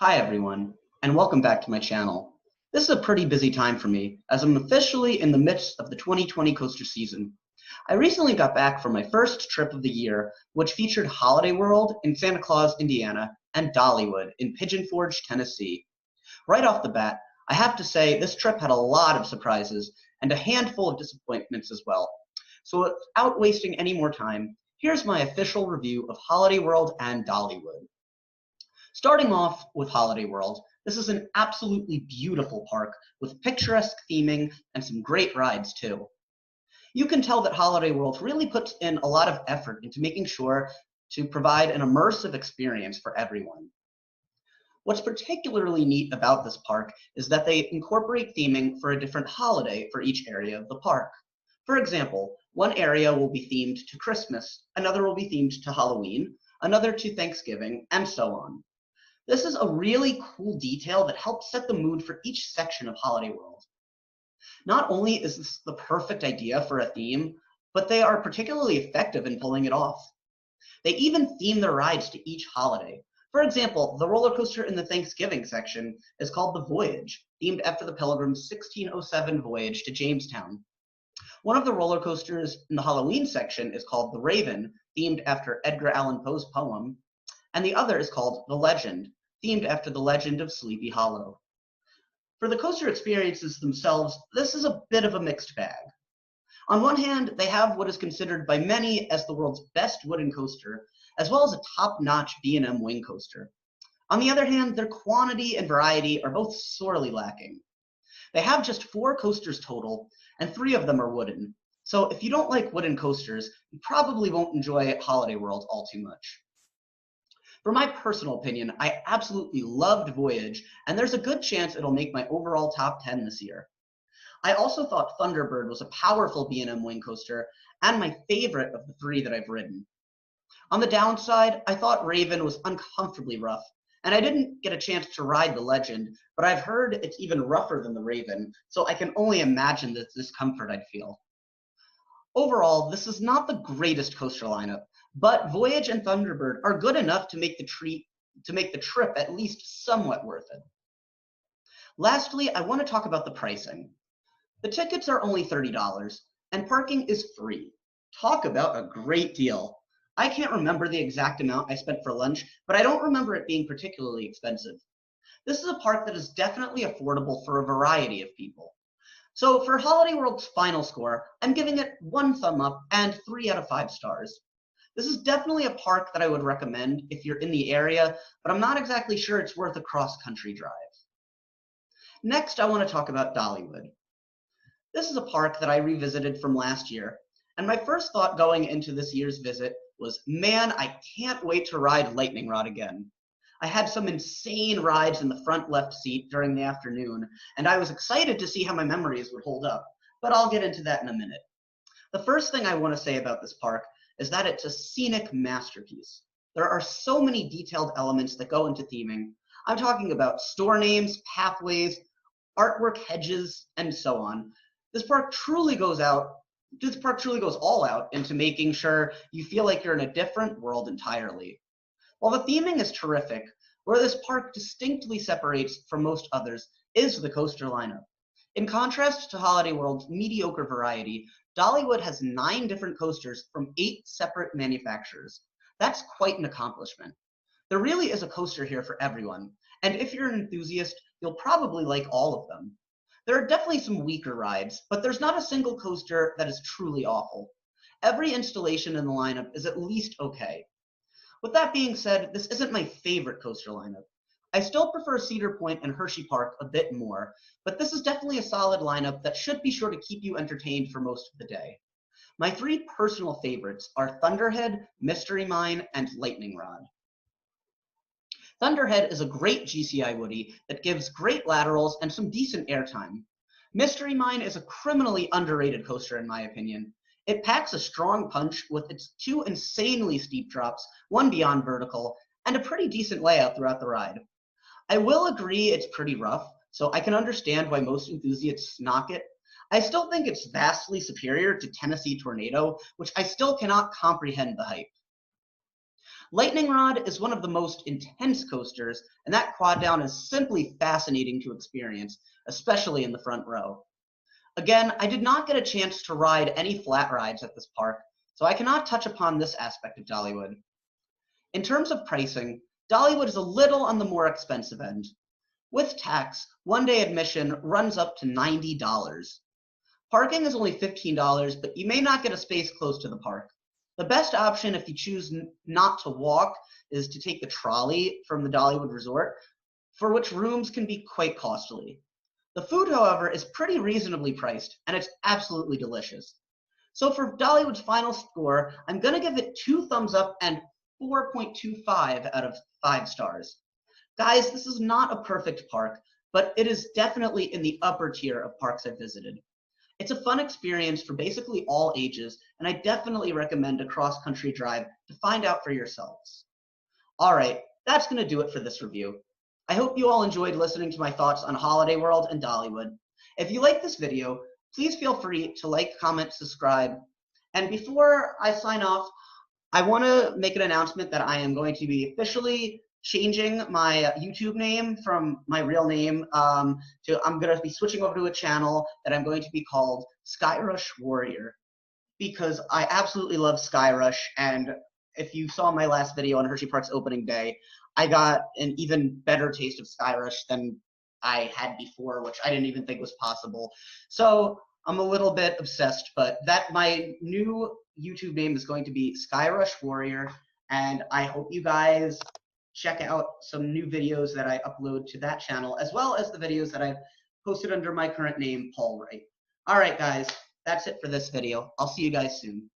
Hi everyone, and welcome back to my channel. This is a pretty busy time for me, as I'm officially in the midst of the 2020 coaster season. I recently got back from my first trip of the year, which featured Holiday World in Santa Claus, Indiana, and Dollywood in Pigeon Forge, Tennessee. Right off the bat, I have to say this trip had a lot of surprises and a handful of disappointments as well. So without wasting any more time, here's my official review of Holiday World and Dollywood. Starting off with Holiday World, this is an absolutely beautiful park with picturesque theming and some great rides too. You can tell that Holiday World really puts in a lot of effort into making sure to provide an immersive experience for everyone. What's particularly neat about this park is that they incorporate theming for a different holiday for each area of the park. For example, one area will be themed to Christmas, another will be themed to Halloween, another to Thanksgiving, and so on. This is a really cool detail that helps set the mood for each section of Holiday World. Not only is this the perfect idea for a theme, but they are particularly effective in pulling it off. They even theme their rides to each holiday. For example, the roller coaster in the Thanksgiving section is called the Voyage, themed after the Pilgrim's 1607 voyage to Jamestown. One of the roller coasters in the Halloween section is called the Raven, themed after Edgar Allan Poe's poem, and the other is called The Legend, themed after the legend of Sleepy Hollow. For the coaster experiences themselves, this is a bit of a mixed bag. On one hand, they have what is considered by many as the world's best wooden coaster, as well as a top-notch B&M wing coaster. On the other hand, their quantity and variety are both sorely lacking. They have just 4 coasters total, and 3 of them are wooden. So if you don't like wooden coasters, you probably won't enjoy Holiday World all too much. For my personal opinion, I absolutely loved Voyage, and there's a good chance it'll make my overall top 10 this year. I also thought Thunderbird was a powerful B&M wing coaster, and my favorite of the 3 that I've ridden. On the downside, I thought Raven was uncomfortably rough, and I didn't get a chance to ride the Legend, but I've heard it's even rougher than the Raven, so I can only imagine the discomfort I'd feel. Overall, this is not the greatest coaster lineup, but Voyage and Thunderbird are good enough to make the trip at least somewhat worth it. Lastly, I want to talk about the pricing. The tickets are only $30, and parking is free. Talk about a great deal. I can't remember the exact amount I spent for lunch, but I don't remember it being particularly expensive. This is a park that is definitely affordable for a variety of people. So for Holiday World's final score, I'm giving it 1 thumb up and 3 out of 5 stars. This is definitely a park that I would recommend if you're in the area, but I'm not exactly sure it's worth a cross-country drive. Next, I want to talk about Dollywood. This is a park that I revisited from last year, and my first thought going into this year's visit was, man, I can't wait to ride Lightning Rod again. I had some insane rides in the front left seat during the afternoon, and I was excited to see how my memories would hold up, but I'll get into that in a minute. The first thing I want to say about this park is that it's a scenic masterpiece. There are so many detailed elements that go into theming. I'm talking about store names, pathways, artwork, hedges, and so on. This park truly goes all out into making sure you feel like you're in a different world entirely. While the theming is terrific, where this park distinctly separates from most others is the coaster lineup. In contrast to Holiday World's mediocre variety, Dollywood has 9 different coasters from 8 separate manufacturers. That's quite an accomplishment. There really is a coaster here for everyone, and if you're an enthusiast, you'll probably like all of them. There are definitely some weaker rides, but there's not a single coaster that is truly awful. Every installation in the lineup is at least okay. With that being said, this isn't my favorite coaster lineup. I still prefer Cedar Point and Hershey Park a bit more, but this is definitely a solid lineup that should be sure to keep you entertained for most of the day. My 3 personal favorites are Thunderhead, Mystery Mine, and Lightning Rod. Thunderhead is a great GCI Woody that gives great laterals and some decent airtime. Mystery Mine is a criminally underrated coaster in my opinion. It packs a strong punch with its 2 insanely steep drops, one beyond vertical, and a pretty decent layout throughout the ride. I will agree it's pretty rough, so I can understand why most enthusiasts knock it. I still think it's vastly superior to Tennessee Tornado, which I still cannot comprehend the hype. Lightning Rod is one of the most intense coasters, and that quad down is simply fascinating to experience, especially in the front row. Again, I did not get a chance to ride any flat rides at this park, so I cannot touch upon this aspect of Dollywood. In terms of pricing, Dollywood is a little on the more expensive end. With tax, one-day admission runs up to $90. Parking is only $15, but you may not get a space close to the park. The best option if you choose not to walk is to take the trolley from the Dollywood Resort, for which rooms can be quite costly. The food, however, is pretty reasonably priced, and it's absolutely delicious. So for Dollywood's final score, I'm going to give it 2 thumbs up and 4.25 out of 5 stars. Guys, this is not a perfect park, but it is definitely in the upper tier of parks I've visited. It's a fun experience for basically all ages, and I definitely recommend a cross-country drive to find out for yourselves. All right, that's going to do it for this review. I hope you all enjoyed listening to my thoughts on Holiday World and Dollywood. If you like this video, please feel free to like, comment, subscribe. And before I sign off, I want to make an announcement that I am going to be officially changing my YouTube name from my real name I'm going to be switching over to a channel that I'm going to be called Skyrush Warrior, because I absolutely love Skyrush, and if you saw my last video on Hershey Park's opening day, I got an even better taste of Skyrush than I had before, which I didn't even think was possible. So I'm a little bit obsessed, but my new YouTube name is going to be Skyrush Warrior, and I hope you guys check out some new videos that I upload to that channel, as well as the videos that I've posted under my current name, Paul Wright. All right, guys, that's it for this video. I'll see you guys soon.